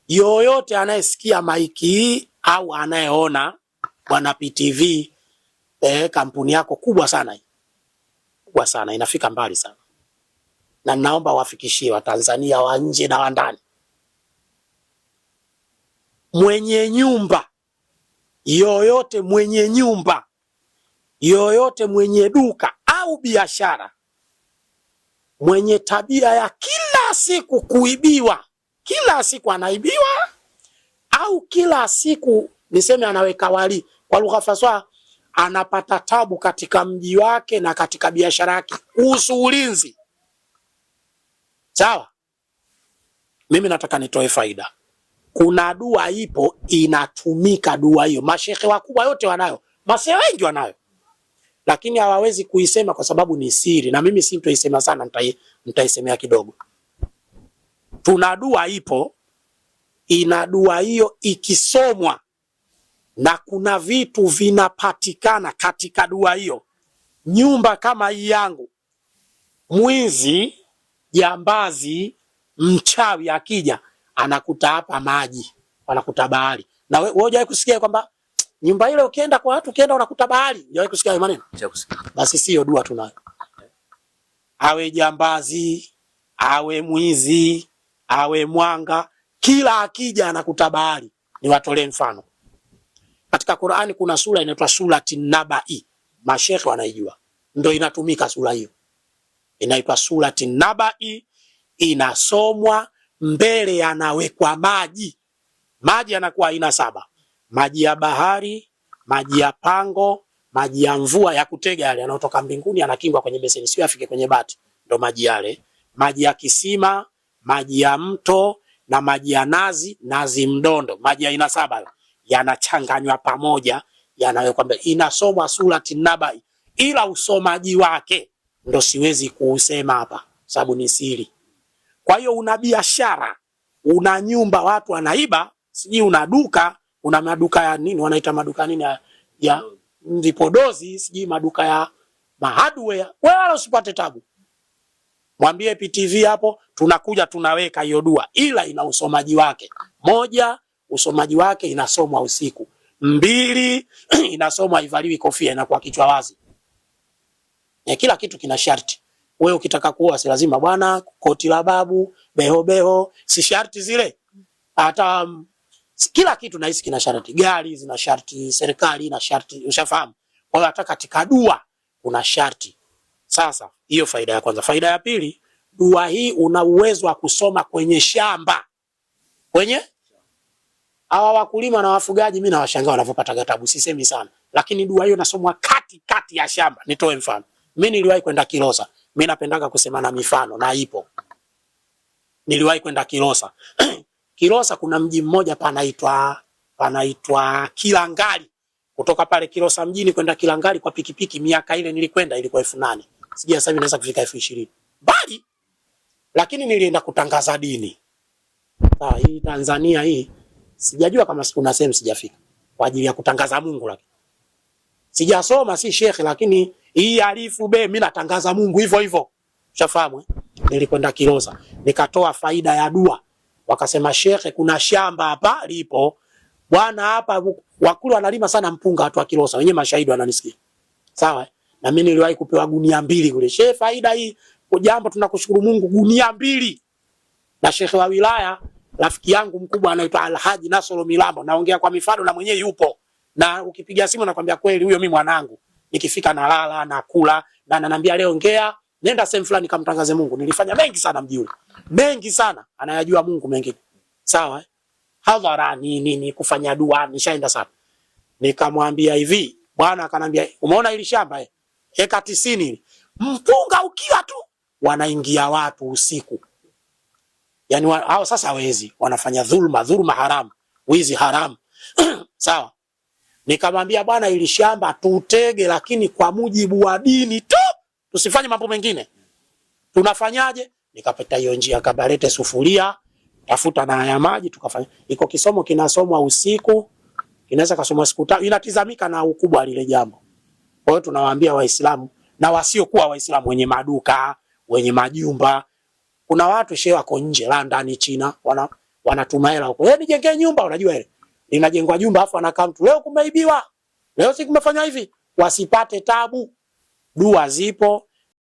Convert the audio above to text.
yoyote anayesikia maiki hii au anayeona Bwana PTV, kampuni yako kubwa sana hii. Kubwa sana, inafika mbali sana. Na naomba wafikishie Watanzania wa nje na wa ndani. Mwenye nyumba yoyote, mwenye nyumba yoyote, mwenye duka au biashara, mwenye tabia ya kila siku kuibiwa, kila siku anaibiwa, au kila siku niseme anaweka wali, kwa lugha fasaha, anapata tabu katika mji wake na katika biashara yake kuhusu ulinzi. Sawa? Mimi nataka nitoe faida. Kuna dua ipo inatumika, dua hiyo mashehe wakubwa yote wanayo, mashehe wengi wanayo, lakini hawawezi kuisema kwa sababu ni siri, na mimi si nitoisema sana, nitaisemea kidogo. Tuna dua ipo, ina dua hiyo ikisomwa, na kuna vitu vinapatikana katika dua hiyo. Nyumba kama hii yangu, mwizi, jambazi, mchawi akija anakuta hapa maji, anakuta bahari. Na wewe hujawahi kusikia kwamba nyumba ile ukienda kwa watu, ukienda unakuta bahari? Hujawahi kusikia maneno? Basi sio dua tunayo. Awe jambazi, awe mwizi, awe mwanga, kila akija anakuta bahari. Niwatolee mfano. Katika Qur'ani kuna sura inaitwa Surati Nabai. Mashekhe wanaijua. Ndio inatumika sura hiyo. Inaitwa Surati Nabai, inasomwa mbele yanawekwa maji. Maji yanakuwa aina 7. Maji ya bahari, maji ya pango, maji ya mvua ya kutega yale yanayotoka mbinguni yanakingwa kwenye beseni, sio afike kwenye bati. Ndio maji yale. Maji ya kisima, maji ya mto na maji ya nazi mdondo. Maji ya aina 7 yanachanganywa pamoja, yanawekwa mbele. Inasomwa Surati Nabai, ila usomaji wake ndo siwezi kuusema hapa sababu ni siri. Kwa hiyo una biashara, una nyumba watu wanaiba, siji una duka, una maduka ya nini, wanaita maduka nini ya vipodozi, siji maduka ya hardware, wewe wala usipate tabu. Mwambie PTV hapo, tunakuja tunaweka hiyo dua, ila ina usomaji wake. 1, usomaji wake inasomwa usiku. 2, inasomwa ivaliwi kofia, inakuwa kichwa wazi. Kila kitu kina sharti. Wewe ukitaka kuoa si lazima bwana koti la babu, beho, si sharti zile. Hata kila kitu na hisi kina sharti. Gari zina sharti, serikali ina sharti, ushafahamu. Kwa hiyo hata katika dua kuna sharti. Sasa hiyo faida ya kwanza. Faida ya pili, dua hii una uwezo wa kusoma kwenye shamba. Kwenye hawa wakulima na wafugaji, mimi nawashangaa wanapopata gatabu, sisemi sana. Lakini dua hiyo nasomwa kati ya shamba. Nitoe mfano. Mimi niliwahi kwenda Kilosa. Mimi napendaga kusema na mifano na ipo. Niliwahi kwenda Kilosa. Kilosa kuna mji mmoja panaitwa Kilangali. Kutoka pale Kilosa mjini kwenda Kilangali kwa pikipiki, miaka ile nilikwenda ilikuwa 8,000. Sijui sasa inaweza kufika 20,000. Bali lakini nilienda kutangaza dini. Hii Tanzania hii sijajua kama kuna sehemu sijafika kwa ajili ya kutangaza Mungu, lakini sijasoma, si shekhi, lakini hii alifu be mimi natangaza Mungu hivyo hivyo. Ushafahamu? Nilikwenda Kilosa, nikatoa faida ya dua. Wakasema shekhe, kuna shamba hapa lipo. Bwana hapa wakulu wanalima sana mpunga watu wa Kilosa. Wenyewe mashahidi wananisikia. Sawa? Na mimi niliwahi kupewa gunia 2 kule. Shehe, faida hii kwa jambo tunakushukuru Mungu, gunia 2. Na shekhe wa wilaya rafiki yangu mkubwa anaitwa Alhaji Nasoro Milambo. Naongea kwa mifano na mwenyewe yupo. Na ukipiga simu nakwambia kweli huyo mimi mwanangu. Nikifika nalala na kula na ananiambia leo ongea, nenda sehemu fulani kamtangaze Mungu. Nilifanya mengi sana mji ule. Mengi sana, anayajua Mungu mengi. Sawa? Hadhara nini kufanya dua, nishaenda sana. Nikamwambia hivi, bwana akanambia, umeona hili shamba eka 90 mpunga ukiwa tu wanaingia watu usiku. Yaani hao sasa wezi wanafanya dhulma haramu, wizi haramu. Sawa? Nikamwambia bwana, hili shamba tutege, lakini kwa mujibu wa dini tu, tusifanye mambo mengine. Tunafanyaje? Nikapita hiyo njia, kabalete sufuria, tafuta na ya maji, tukafanya. Iko kisomo kinasomwa usiku, inaweza kusomwa siku 5, inatizamika na ukubwa lile jambo. Kwa hiyo tunawaambia Waislamu na wasiokuwa Waislamu, wenye maduka, wenye majumba. Kuna watu shehe wako nje, London, China, wanatuma hela huko, nijengee nyumba. Unajua ile linajengwa jumba afu anakaa mtu, leo kumeibiwa, leo si kumefanywa hivi. Wasipate tabu, dua zipo,